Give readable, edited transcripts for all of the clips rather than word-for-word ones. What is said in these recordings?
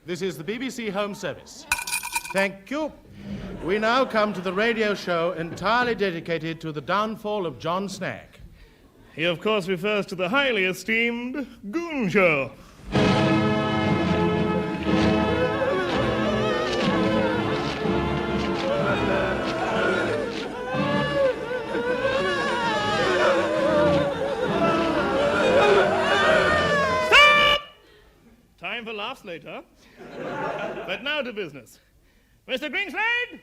This is the BBC Home Service. Thank you. We now come to the radio show entirely dedicated to the downfall of John Snag. He, of course, refers to the highly esteemed Goon Show. Stop! Time for laughs later. But now to business. Mr. Greenslade,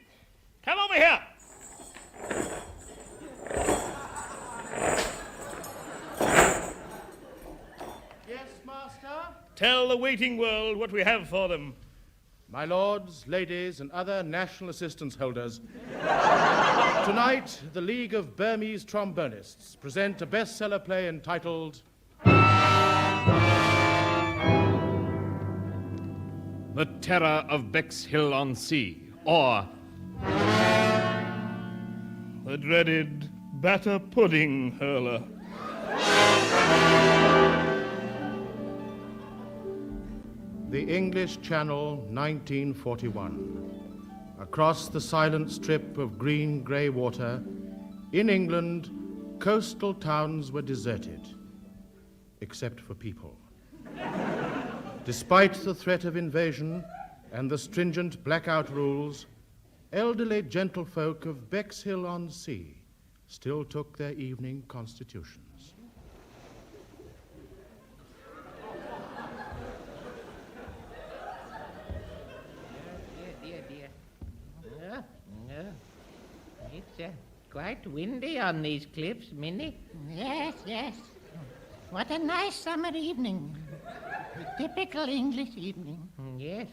come over here. Yes, Master? Tell the waiting world what we have for them. My lords, ladies, and other national assistance holders, tonight the League of Burmese Trombonists present a bestseller play entitled The Terror of Bexhill-on-Sea, or The dreaded batter pudding hurler. The English Channel, 1941. Across the silent strip of green-grey water, in England, coastal towns were deserted, except for people. Despite the threat of invasion and the stringent blackout rules, elderly gentlefolk of Bexhill-on-Sea still took their evening constitutions. Dear. It's quite windy on these cliffs, Minnie. Yes. What a nice summer evening. A typical English evening. Yes,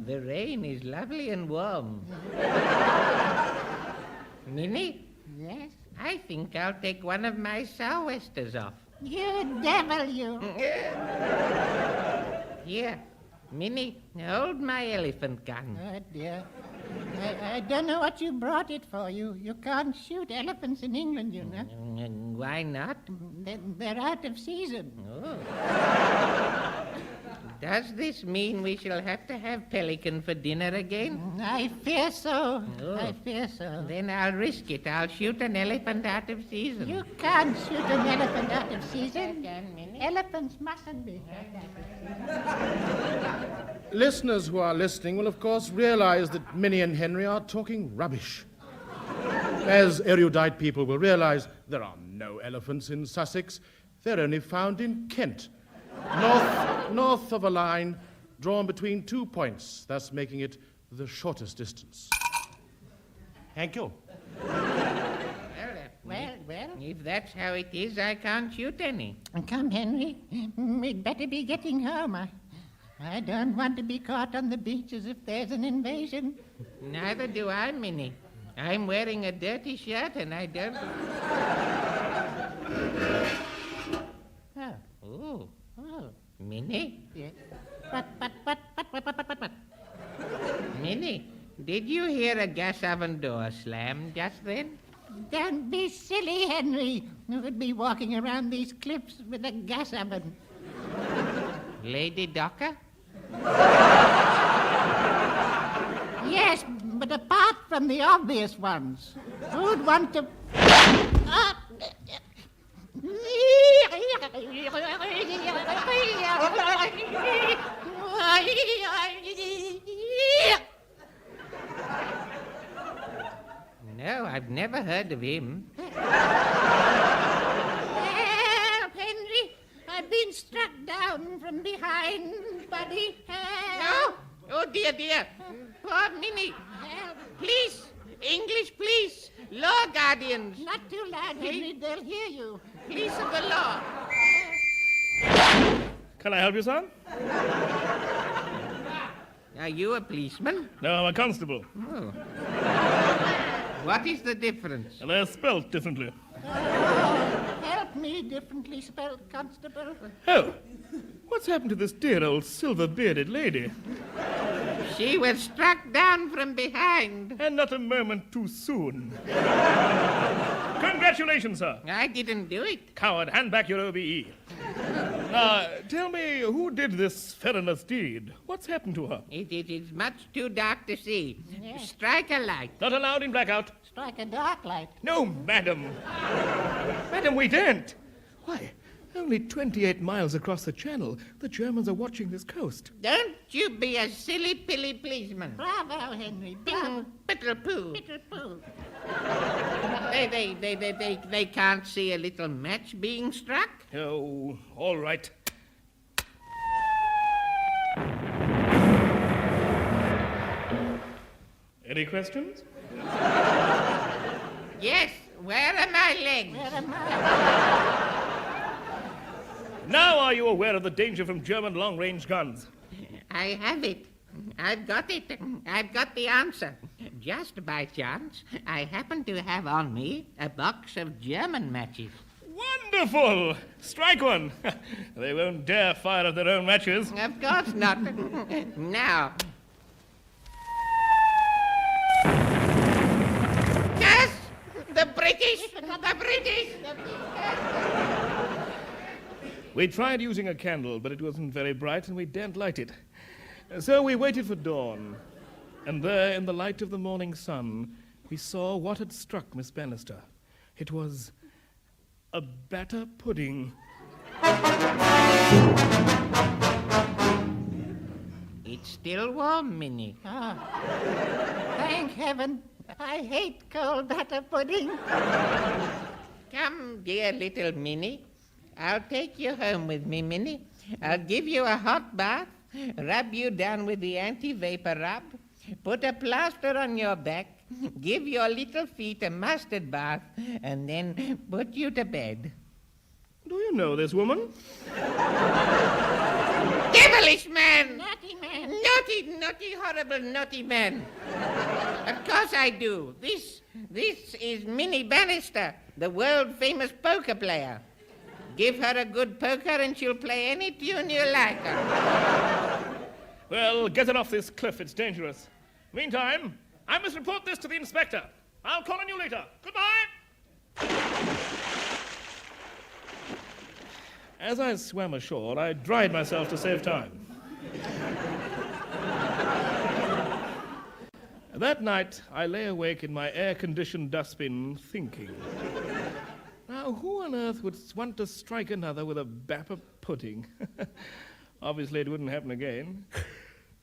the rain is lovely and warm. Minnie, Yes? I think I'll take one of my sou'westers off. You devil, you. Here, Minnie, hold my elephant gun. Oh, dear. I don't know what you brought it for. You can't shoot elephants in England, you know. Why not? They're out of season. Oh. Does this mean we shall have to have pelican for dinner again? I fear so. Oh. I fear so. Then I'll risk it. I'll shoot an elephant out of season. You can't shoot an elephant out of season. Can, Minnie? Elephants mustn't be. Listeners who are listening will, of course, realize that Minnie and Henry are talking rubbish. As erudite people will realize, there are no elephants in Sussex. They're only found in Kent, north of a line drawn between 2 points, thus making it the shortest distance. Thank you. Well. If that's how it is, I can't shoot any. Come, Henry. We'd better be getting home. I don't want to be caught on the beaches if there's an invasion. Neither do I, Minnie. I'm wearing a dirty shirt and I don't... Oh. Oh. Minnie? Yeah. What? Minnie, did you hear a gas oven door slam just then? Don't be silly, Henry. You would be walking around these cliffs with a gas oven. Lady Docker? Yes, but apart from the obvious ones, who'd want to... No, I've never heard of him. Help, Henry. I've been struck down from behind, buddy. Help. No! Oh, dear. Poor Minnie. Help. Police! English police! Law guardians! Not too loud, Henry. They'll hear you. Police of the law! Can I help you, son? Are you a policeman? No, I'm a constable. Oh. What is the difference? And they're spelt differently. Help me, differently spelled constable. Oh, what's happened to this dear old silver-bearded lady? She was struck down from behind. And not a moment too soon. Congratulations, sir. I didn't do it. Coward, hand back your OBE. Now, Tell me, who did this felonious deed? What's happened to her? It is much too dark to see. Yes. Strike a light. Not allowed in blackout. Strike a dark light. No, madam. Madam, we daren't. Why, only 28 miles across the channel. The Germans are watching this coast. Don't you be a silly pilly policeman. Bravo, Henry. Bravo. Bittle-poo. Poo. They can't see a little match being struck. Oh, all right. Any questions? Yes, where are my legs? Where am I? Now are you aware of the danger from German long-range guns? I have it. I've got it. I've got the answer. Just by chance, I happen to have on me a box of German matches. Wonderful! Strike one. They won't dare fire at their own matches. Of course not. Now. Yes! The British! The British! We tried using a candle, but it wasn't very bright and we daren't light it. So we waited for dawn. And there, in the light of the morning sun, we saw what had struck Miss Bannister. It was a batter pudding. It's still warm, Minnie. Oh, thank heaven. I hate cold batter pudding. Come, dear little Minnie. I'll take you home with me, Minnie. I'll give you a hot bath, rub you down with the anti-vapor rub, put a plaster on your back, give your little feet a mustard bath, and then put you to bed. Do you know this woman? Devilish man! Naughty man. Naughty, horrible, naughty man. Of course I do. This is Minnie Bannister, the world-famous poker player. Give her a good poker and she'll play any tune you like her. Well, get her off this cliff. It's dangerous. Meantime, I must report this to the inspector. I'll call on you later. Goodbye. As I swam ashore, I dried myself to save time. That night, I lay awake in my air-conditioned dustbin thinking. Now, who on earth would want to strike another with a batter pudding? Obviously, it wouldn't happen again.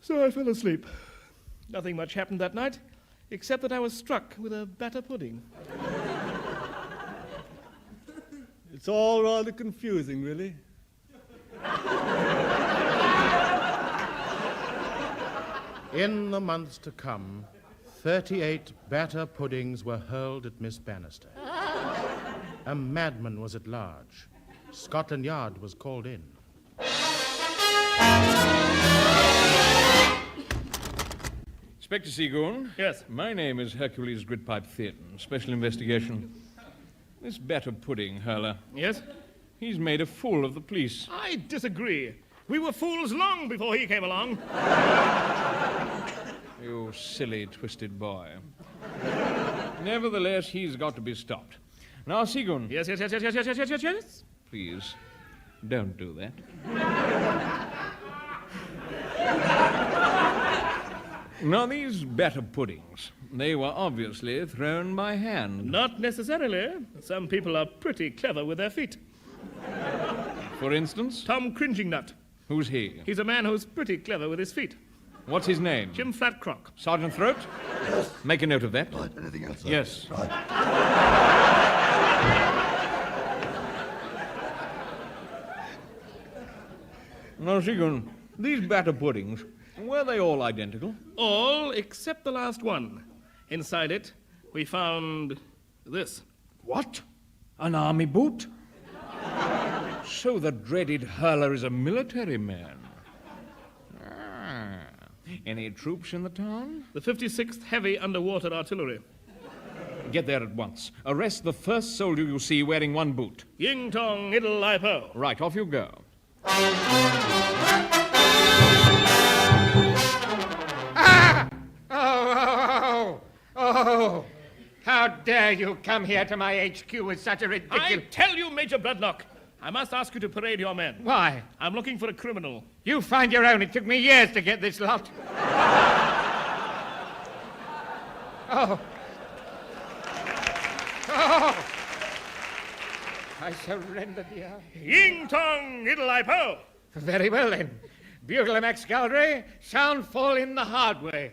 So I fell asleep. Nothing much happened that night, except that I was struck with a batter pudding. It's all rather confusing, really. In the months to come, 38 batter puddings were hurled at Miss Bannister. A madman was at large. Scotland Yard was called in. Inspector Seagoon? Yes? My name is Hercules Gritpipe Thin, Special Investigation. This batter pudding, Hurler, Yes? he's made a fool of the police. I disagree. We were fools long before he came along. You silly, twisted boy. Nevertheless, he's got to be stopped. Now, Seagoon. Yes. Please, don't do that. Now, these batter puddings, they were obviously thrown by hand. Not necessarily. Some people are pretty clever with their feet. For instance, Tom Cringingnut. who's he? He's a man who's pretty clever with his feet. What's his name? Jim Flatcrock. Sergeant Throat? Yes. Make a note of that. Right, anything else, sir? Yes. Now, Seagoon, these batter puddings, were they all identical? All except the last one. Inside it, we found this. What? An army boot? So the dreaded Hurler is a military man. Any troops in the town? The 56th Heavy Underwater Artillery. Get there at once. Arrest the first soldier you see wearing one boot. Ying tong, iddle I po. Right, off you go. Ah! Oh! How dare you come here to my HQ with such a I ridiculous... tell you, Major Bloodlock, I must ask you to parade your men. Why? I'm looking for a criminal. You find your own. It took me years to get this lot. Oh. Oh. I surrender, dear. Ying tong idle po. Very well, then. Bugle Max Galdry, sound fall in the hard way.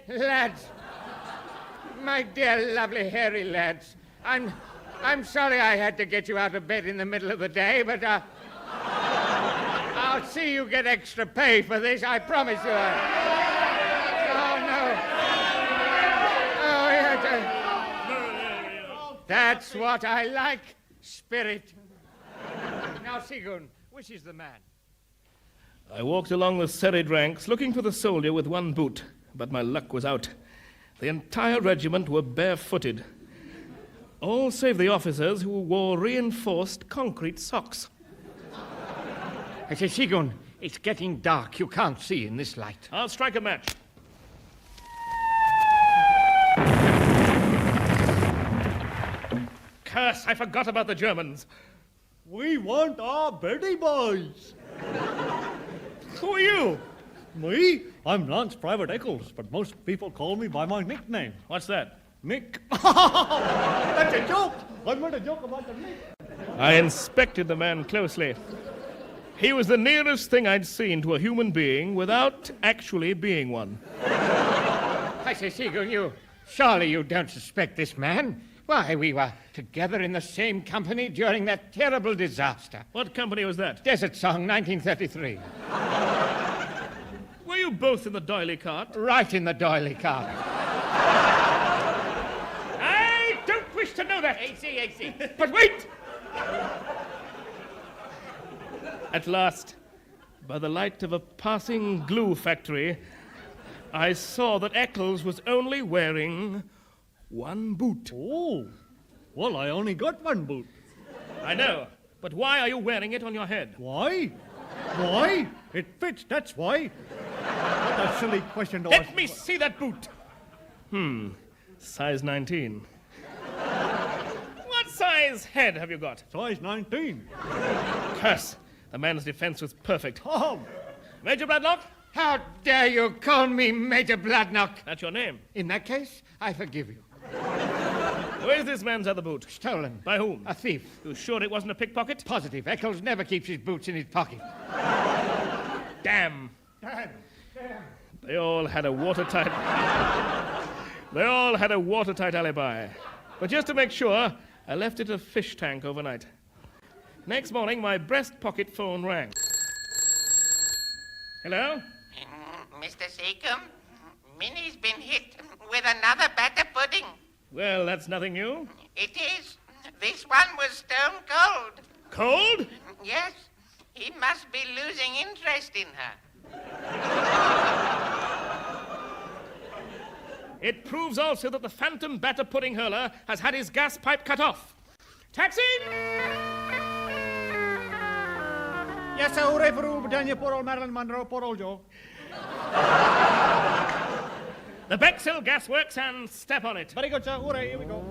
Lads. My dear, lovely, hairy lads. I'm sorry I had to get you out of bed in the middle of the day, but I'll see you get extra pay for this, I promise you. Oh, no. Oh, yeah. That's what I like, spirit. Now, Seagoon, which is the man? I walked along the serried ranks looking for the soldier with one boot, but my luck was out. The entire regiment were barefooted, all save the officers who wore reinforced concrete socks. I say, Seagoon, it's getting dark. You can't see in this light. I'll strike a match. Curse, I forgot about the Germans. We want our Betty boys. Who are you? Me? I'm Lance Private Eccles, but most people call me by my nickname. What's that? Nick. That's a joke. I made a joke about the Nick. I inspected the man closely. He was the nearest thing I'd seen to a human being without actually being one. I say, Seagoon, surely you don't suspect this man? Why, we were together in the same company during that terrible disaster. What company was that? Desert Song, 1933. Were you both in the doily cart? Right in the doily cart. I don't wish to know that. AC. But wait! At last, by the light of a passing glue factory, I saw that Eccles was only wearing one boot. Oh, well, I only got one boot. I know, but why are you wearing it on your head? Why? Why? It fits, that's why. What a silly question to ask. Let me see that boot. Size 19. What size head have you got? Size 19. Curse, the man's defense was perfect. Oh, Major Bradlock? How dare you call me Major Bloodknock? That's your name. In that case, I forgive you. Where's this man's other boot? Stolen. By whom? A thief. You sure it wasn't a pickpocket? Positive. Eccles never keeps his boots in his pocket. Damn. They all had a watertight... They all had a watertight alibi. But just to make sure, I left it at a fish tank overnight. Next morning, my breast pocket phone rang. Hello? Mr. Secombe, Minnie's been hit with another batter pudding. Well, that's nothing new. It is. This one was stone cold. Cold? Yes, he must be losing interest in her. It proves also that the phantom batter pudding hurler has had his gas pipe cut off. Taxi! Yes, sir. Hooray for Rule Britannia, poor old Marilyn Monroe, poor old Joe. The Bexhill Gas Works and step on it. Very good, sir. Hooray, here we go.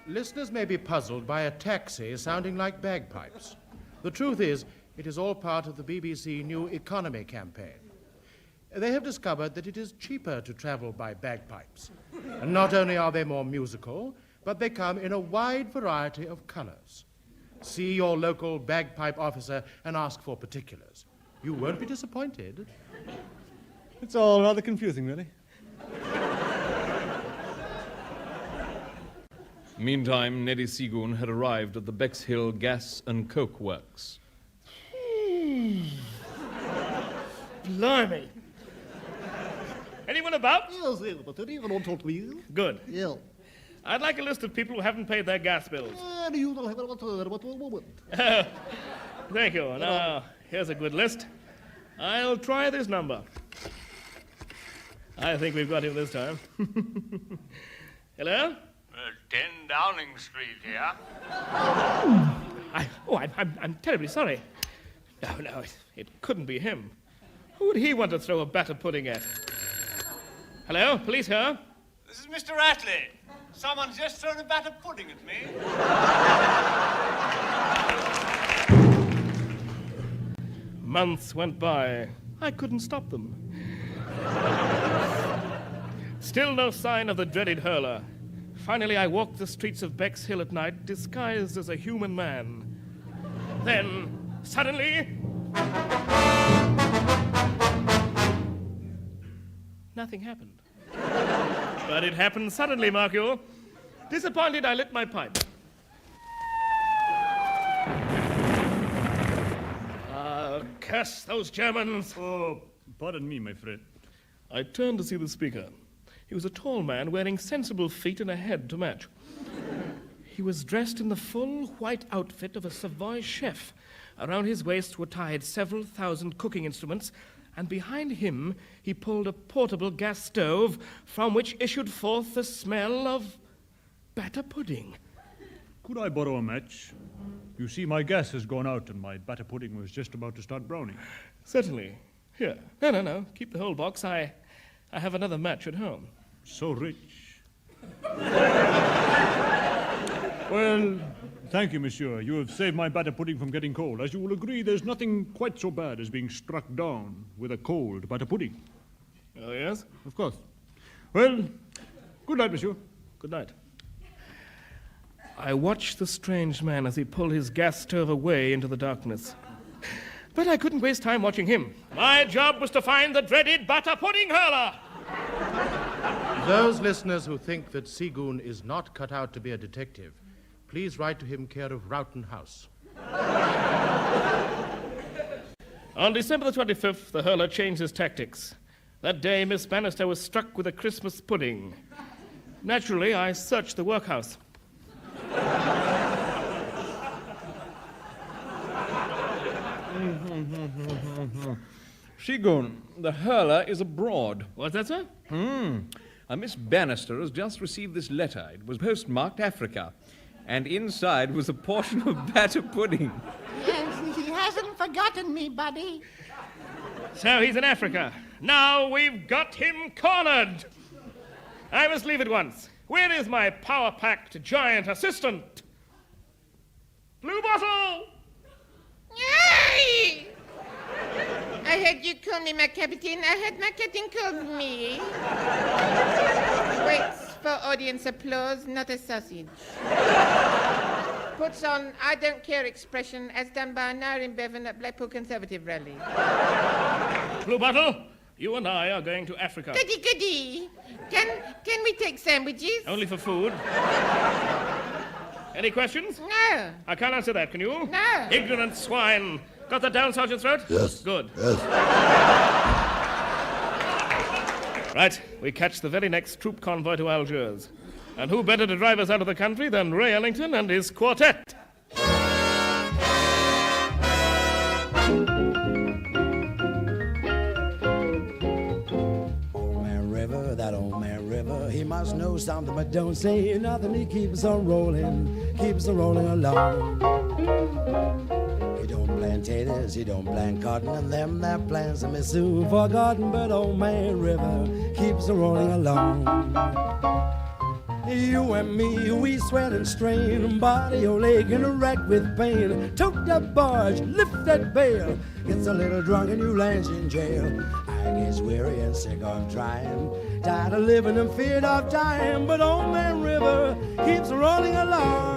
Listeners may be puzzled by a taxi sounding like bagpipes. The truth is, it is all part of the BBC New Economy campaign. They have discovered that it is cheaper to travel by bagpipes. And not only are they more musical, but they come in a wide variety of colors. See your local bagpipe officer and ask for particulars. You won't be disappointed. It's all rather confusing, really. Meantime, Neddy Seagoon had arrived at the Bexhill Gas and Coke Works. Blimey. Anyone about? Yes, but you don't talk to me. Good. Yeah. I'd like a list of people who haven't paid their gas bills. You don't have a Thank you. Now, here's a good list. I'll try this number. I think we've got him this time. Hello? 10 Downing Street here. I'm terribly sorry. No, it couldn't be him. Who would he want to throw a batter pudding at? Hello, police here? This is Mr. Ratley. Someone's just thrown a batter pudding at me. Months went by. I couldn't stop them. Still no sign of the dreaded hurler. Finally, I walked the streets of Bexhill at night, disguised as a human man. Then, suddenly... nothing happened. But it happened suddenly, mark you. Disappointed, I lit my pipe. Curse those Germans. Oh, pardon me, my friend. I turned to see the speaker. He was a tall man wearing sensible feet and a head to match. He was dressed in the full white outfit of a Savoy chef. Around his waist were tied several thousand cooking instruments, and behind him he pulled a portable gas stove from which issued forth the smell of batter pudding. Could I borrow a match? You see, my gas has gone out and my batter pudding was just about to start browning. Certainly. Here. No. Keep the whole box. I have another match at home. So rich. Well, thank you, monsieur. You have saved my batter pudding from getting cold. As you will agree, there's nothing quite so bad as being struck down with a cold batter pudding. Oh, yes? Of course. Well, good night, monsieur. Good night. I watched the strange man as he pulled his gas stove away into the darkness. But I couldn't waste time watching him. My job was to find the dreaded batter pudding hurler. Those listeners who think that Seagoon is not cut out to be a detective, please write to him care of Rowton House. On December the 25th, the hurler changed his tactics. That day, Miss Bannister was struck with a Christmas pudding. Naturally, I searched the workhouse. Seagoon, the hurler is abroad. What's that, sir? A Miss Bannister has just received this letter. It was postmarked Africa, and inside was a portion of batter pudding. Yes, he hasn't forgotten me, buddy. So he's in Africa. Now we've got him cornered. I must leave at once. Where is my power-packed giant assistant? Blue bottle! Yay! I heard you call me my captain. I heard my captain called me. Waits for audience applause, not a sausage. Puts on I don't care expression as done by Narin Bevan at Blackpool Conservative rally. Blue Bottle, you and I are going to Africa. Goody, goody. Can we take sandwiches? Only for food. Any questions? No. I can't answer that, can you? No. Ignorant swine. Got that down, Sergeant Throat? Yes. Good. Yes. Right, we catch the very next troop convoy to Algiers. And who better to drive us out of the country than Ray Ellington and his quartet? Old man River, that old man River, he must know something but don't say nothing. He keeps on rolling along. He don't plant taters, he don't plant cotton, and them that plants them is soon forgotten. But old man River keeps on rolling along. You and me, we sweat and strain, body or leg in a wreck with pain. Tote that barge, lift that bale, gets a little drunk and you lands in jail. I gets weary and sick of trying, tired of living and feared of dying. But old man River keeps rolling along.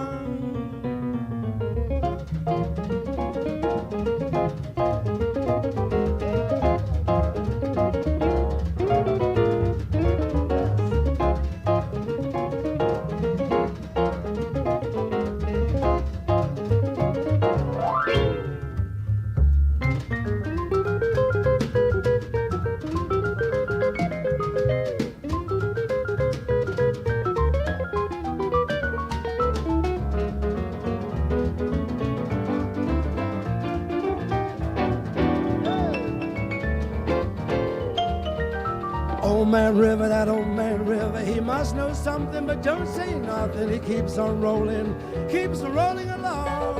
Old man River, that old man River, he must know something but don't say nothing. He keeps on rolling along.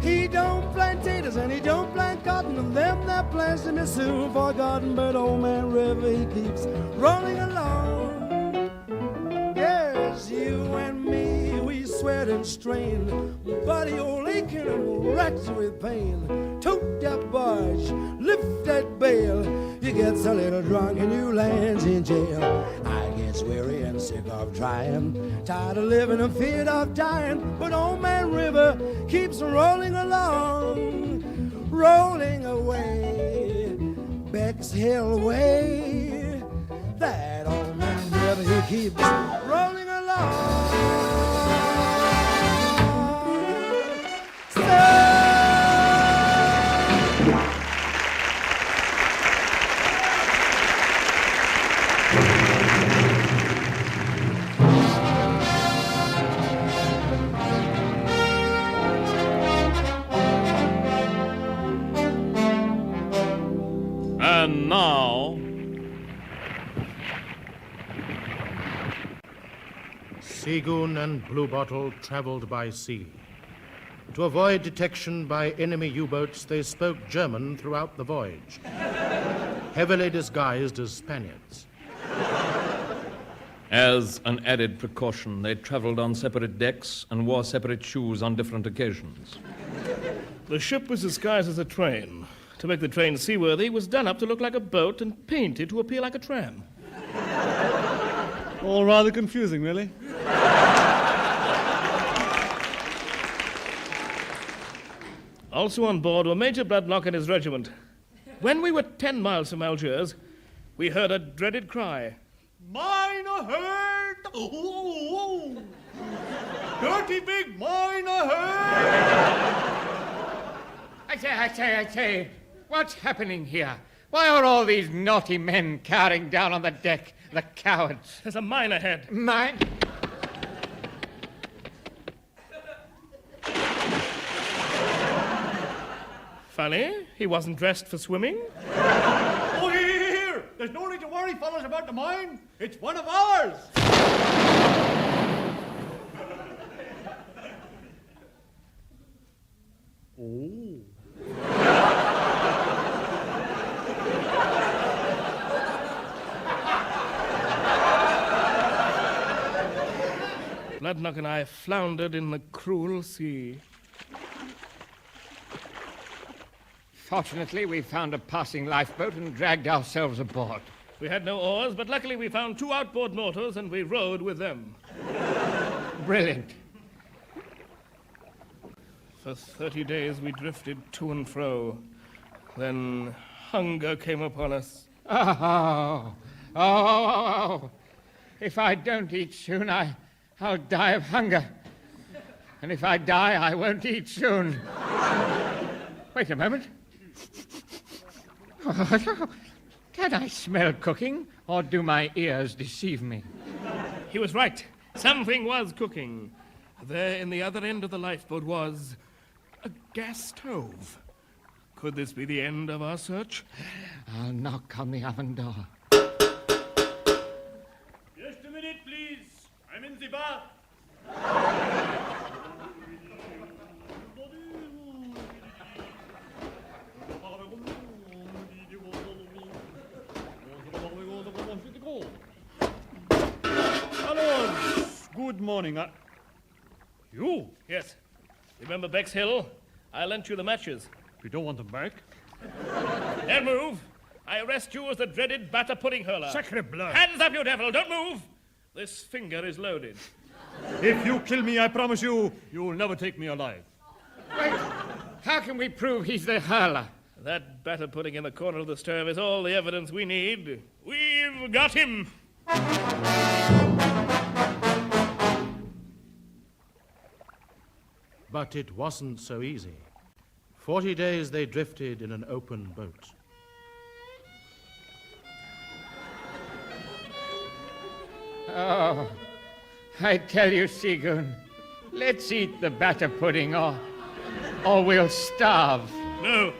He don't plant taters and he don't plant cotton, and them that plants them is soon forgotten. But old man River, he keeps rolling along. Yes, you and me, we sweat and strain, body all aching and racked with pain. Tote that barge, lift that bale, you gets a little drunk and you lands in jail. I gets weary and sick of trying, tired of living and feared of dying. But old man River keeps rolling along, rolling away, Bexhill way. That old man River, he keeps rolling along. And now, Seagoon and Blue Bottle traveled by sea. To avoid detection by enemy U-boats, they spoke German throughout the voyage, heavily disguised as Spaniards. As an added precaution, they traveled on separate decks and wore separate shoes on different occasions. the ship was disguised as a train. To make the train seaworthy, it was done up to look like a boat and painted to appear like a tram. All rather confusing, really. Also on board were Major Bloodlock and his regiment. When we were 10 miles from Algiers, we heard a dreaded cry. Mine ahead! Oh, dirty big mine ahead! I say, what's happening here? Why are all these naughty men cowering down on the deck, the cowards? There's a mine ahead. Mine? Funny, he wasn't dressed for swimming. Oh, here! There's no need to worry, fellas, about the mine. It's one of ours. Oh. Bloodlock and I floundered in the cruel sea. Fortunately, we found a passing lifeboat and dragged ourselves aboard. We had no oars, but luckily we found 2 outboard motors and we rowed with them. Brilliant. For 30 days we drifted to and fro. Then hunger came upon us. Oh. If I don't eat soon, I'll die of hunger. And if I die, I won't eat soon. Wait a moment. Can I smell cooking, or do my ears deceive me? He was right. Something was cooking. There in the other end of the lifeboat was a gas stove. Could this be the end of our search? I'll knock on the oven door. Just a minute, please. I'm in the bath. Hello. Good morning. You? Yes. Remember Bexhill? I lent you the matches. You don't want them back? Don't move. I arrest you as the dreaded batter pudding hurler. Sacre bleu. Hands up, you devil. Don't move. This finger is loaded. If you kill me, I promise you, you'll never take me alive. Wait, how can we prove he's the hurler? That batter pudding in the corner of the stove is all the evidence we need. We've got him. But it wasn't so easy. 40 days they drifted in an open boat. Oh, I tell you, Seagoon, let's eat the batter pudding or we'll starve. No.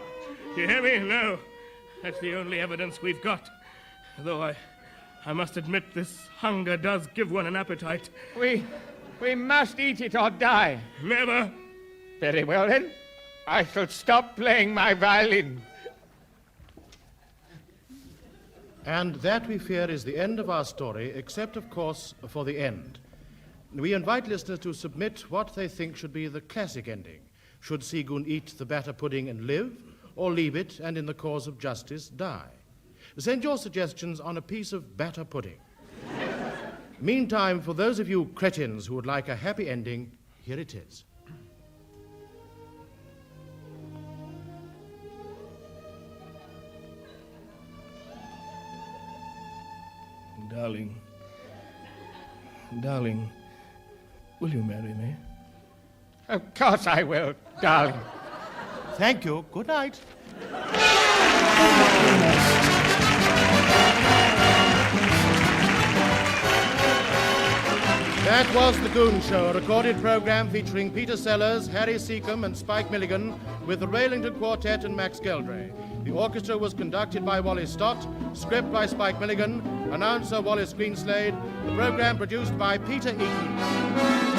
You hear me? No. That's the only evidence we've got. Though I must admit this hunger does give one an appetite. We must eat it or die. Never. Very well, then. I shall stop playing my violin. And that, we fear, is the end of our story, except, of course, for the end. We invite listeners to submit what they think should be the classic ending. Should Seagoon eat the batter pudding and live, or leave it and in the cause of justice die? Send your suggestions on a piece of batter pudding. Meantime, for those of you cretins who would like a happy ending, here it is. Darling, will you marry me? Of course I will, darling. Thank you. Good night. That was The Goon Show, a recorded program featuring Peter Sellers, Harry Secombe and Spike Milligan, with the Railington Quartet and Max Geldray. The orchestra was conducted by Wally Stott, script by Spike Milligan, announcer Wallace Greenslade, the program produced by Peter Eaton.